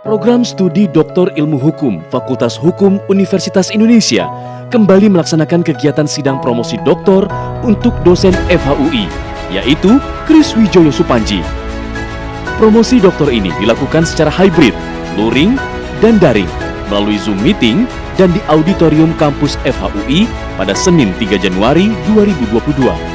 Program Studi Doktor Ilmu Hukum Fakultas Hukum Universitas Indonesia kembali melaksanakan kegiatan sidang promosi doktor untuk dosen FHUI, yaitu Kris Wijoyo Supanji. Promosi doktor ini dilakukan secara hybrid, luring, dan daring melalui Zoom meeting dan di auditorium kampus FHUI pada Senin 3 Januari 2022.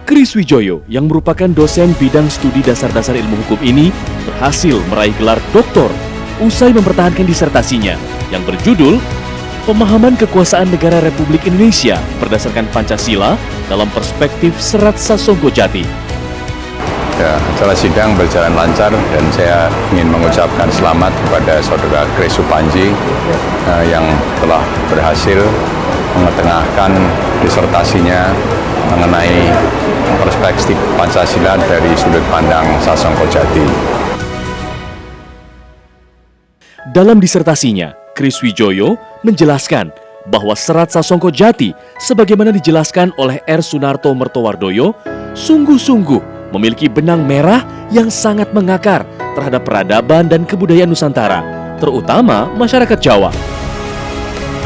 Kris Wijoyo yang merupakan dosen bidang studi dasar-dasar ilmu hukum ini berhasil meraih gelar doktor usai mempertahankan disertasinya yang berjudul Pemahaman Kekuasaan Negara Republik Indonesia berdasarkan Pancasila dalam Perspektif Serat Sasongko-Jati. Ya, acara sidang berjalan lancar dan saya ingin mengucapkan selamat kepada Saudara Kris Supanji yang telah berhasil mengetengahkan disertasinya mengenai perspektif Pancasila dari sudut pandang Sasongko-Jati. Dalam disertasinya, Kris Wijoyo menjelaskan bahwa Serat Sasongko-Jati sebagaimana dijelaskan oleh R. Sunarto Mertowardoyo sungguh-sungguh memiliki benang merah yang sangat mengakar terhadap peradaban dan kebudayaan Nusantara, terutama masyarakat Jawa.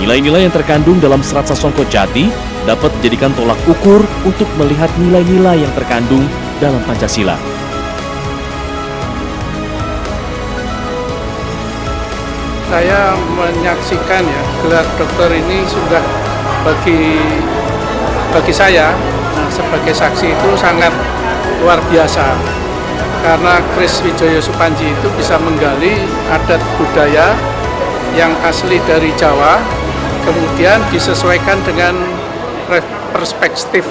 Nilai-nilai yang terkandung dalam Serat Sasongko-Jati dapat dijadikan tolak ukur untuk melihat nilai-nilai yang terkandung dalam Pancasila. Saya menyaksikan gelar doktor ini sudah bagi saya sebagai saksi itu sangat luar biasa, karena Kris Wijoyo Supanji itu bisa menggali adat budaya yang asli dari Jawa, kemudian disesuaikan dengan perspektif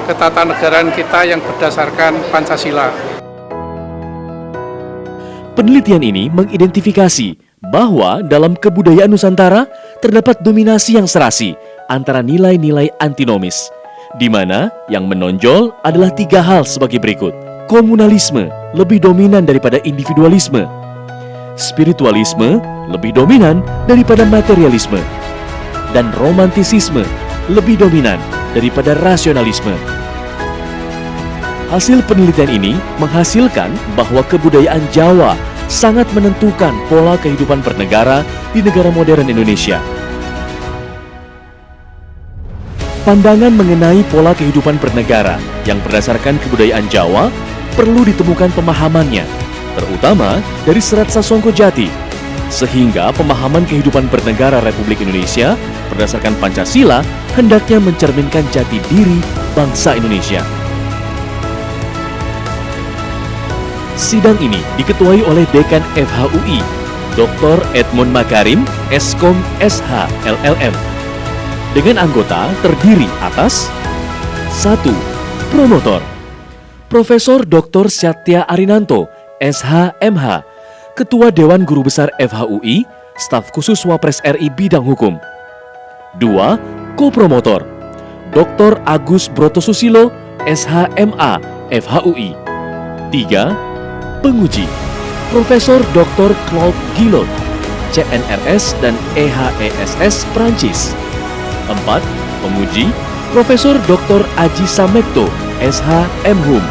ketatanegaraan kita yang berdasarkan Pancasila. Penelitian ini mengidentifikasi bahwa dalam kebudayaan Nusantara terdapat dominasi yang serasi antara nilai-nilai antinomis, di mana yang menonjol adalah 3 hal sebagai berikut. Komunalisme lebih dominan daripada individualisme. Spiritualisme lebih dominan daripada materialisme. Dan romantisisme lebih dominan daripada rasionalisme. Hasil penelitian ini menghasilkan bahwa kebudayaan Jawa sangat menentukan pola kehidupan bernegara di negara modern Indonesia. Pandangan mengenai pola kehidupan bernegara yang berdasarkan kebudayaan Jawa perlu ditemukan pemahamannya, terutama dari Serat Sasongko-Jati, sehingga pemahaman kehidupan bernegara Republik Indonesia berdasarkan Pancasila hendaknya mencerminkan jati diri bangsa Indonesia. Sidang ini diketuai oleh Dekan FHUI, Dr. Edmond Makarim, Eskom SH LLM, dengan anggota terdiri atas 1. Promotor Profesor Dr. Satya Arinanto, SH MH, Ketua Dewan Guru Besar FHUI, Staf Khusus Wapres RI Bidang Hukum. 2. Kopromotor Dr. Agus Brotosusilo, SH MA, FHUI. 3. Penguji Profesor Dr. Claude Guillot, CNRS dan EHESS Prancis. 4. Penguji Profesor Dr. Aji Samekto, SH MHUM,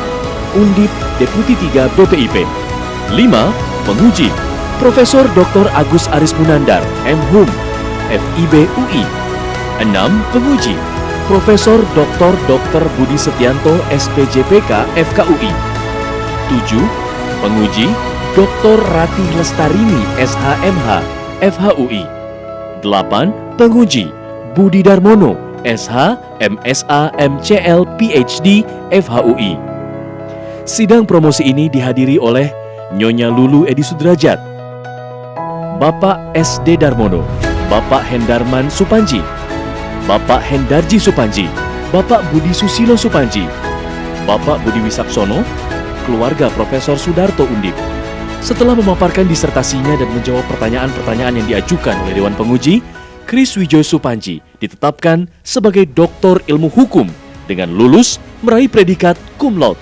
Undip Deputi 3 BPIP. 5. Penguji Profesor Dr. Agus Aris Munandar, MHUM, FIB UI. 6. Penguji Profesor Dr. Budi Setianto, SPJPK, FKUI. 7. Penguji Dr. Ratih Lestarini, SHMH, FHUI. 8. Penguji Budi Darmono, SH, MSA, MCL, PhD, FHUI. Sidang promosi ini dihadiri oleh Nyonya Lulu Edi Sudrajat, Bapak SD Darmono, Bapak Hendarman Supanji, Bapak Hendarji Supanji, Bapak Budi Susilo Supanji, Bapak Budi Wisaksono, keluarga Profesor Sudarto Undip. Setelah memaparkan disertasinya dan menjawab pertanyaan-pertanyaan yang diajukan oleh Dewan Penguji, Kris Wijoyo Supanji ditetapkan sebagai Doktor Ilmu Hukum dengan lulus meraih predikat cum laude.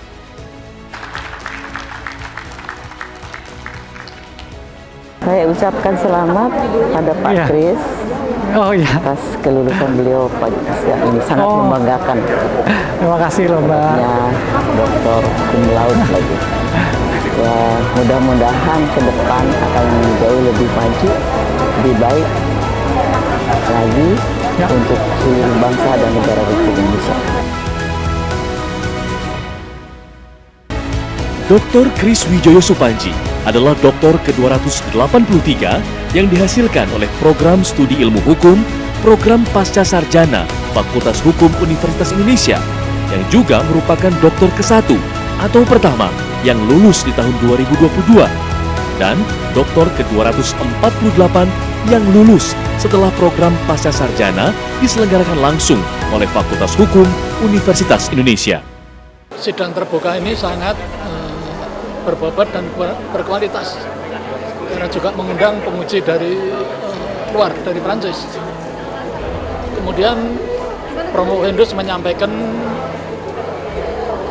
Saya ucapkan selamat pada Pak Kris atas kelulusan beliau yang ini sangat membanggakan. Terima kasih loh Mbak. Doktor cum laude lagi. Ya mudah-mudahan ke depan akan jauh lebih maju, lebih baik lagi untuk seluruh bangsa dan negara Republik Indonesia. Dr. Kris Wijoyo Supanji adalah doktor ke-283 yang dihasilkan oleh program studi ilmu hukum, program pasca sarjana Fakultas Hukum Universitas Indonesia, yang juga merupakan doktor ke-1 atau pertama yang lulus di tahun 2022, dan doktor ke-248 yang lulus setelah program pasca sarjana diselenggarakan langsung oleh Fakultas Hukum Universitas Indonesia. Sidang terbuka ini sangat berbobot dan berkualitas karena juga mengundang penguji dari luar, dari Prancis. Kemudian Promo Hendus menyampaikan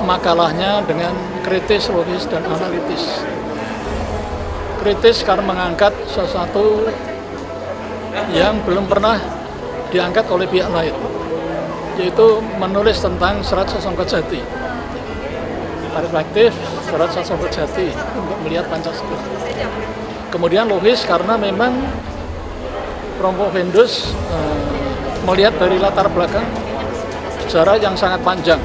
makalahnya dengan kritis, logis, dan analitis. Kritis karena mengangkat sesuatu yang belum pernah diangkat oleh pihak lain, yaitu menulis tentang Serat Sasongko Jati, perspektif Serat Sasongko Jati untuk melihat Pancasila. Kemudian logis karena memang Promo Hendus melihat dari latar belakang sejarah yang sangat panjang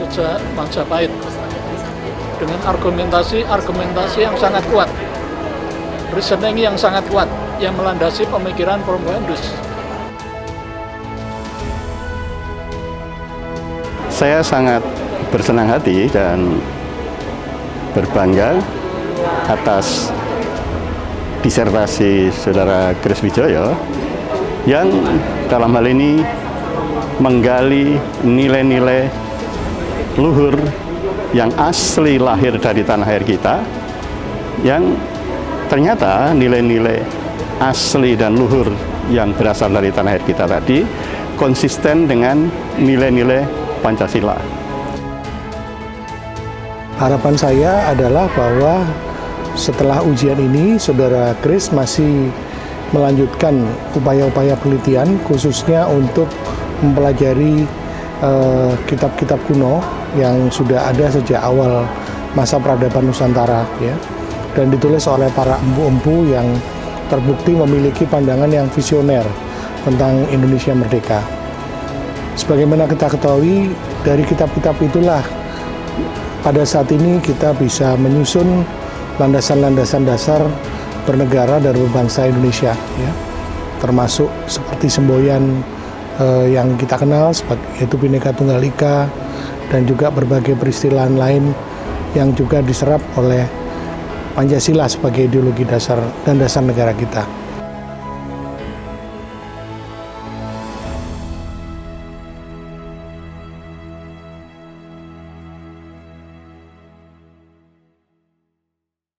sejak Majapahit, dengan argumentasi yang sangat kuat, reasoning yang sangat kuat yang melandasi pemikiran Promo Hendus. Saya sangat bersenang hati dan berbangga atas disertasi Saudara Kris Wijoyo yang dalam hal ini menggali nilai-nilai luhur yang asli lahir dari tanah air kita, yang ternyata nilai-nilai asli dan luhur yang berasal dari tanah air kita tadi konsisten dengan nilai-nilai Pancasila. Harapan saya adalah bahwa setelah ujian ini, Saudara Kris masih melanjutkan upaya-upaya penelitian, khususnya untuk mempelajari kitab-kitab kuno yang sudah ada sejak awal masa peradaban Nusantara, ya, dan ditulis oleh para empu-empu yang terbukti memiliki pandangan yang visioner tentang Indonesia merdeka. Sebagaimana kita ketahui, dari kitab-kitab itulah pada saat ini kita bisa menyusun landasan-landasan dasar bernegara dan berbangsa Indonesia, ya, termasuk seperti semboyan yang kita kenal yaitu Bhinneka Tunggal Ika, dan juga berbagai peristilahan lain yang juga diserap oleh Pancasila sebagai ideologi dasar dan dasar negara kita.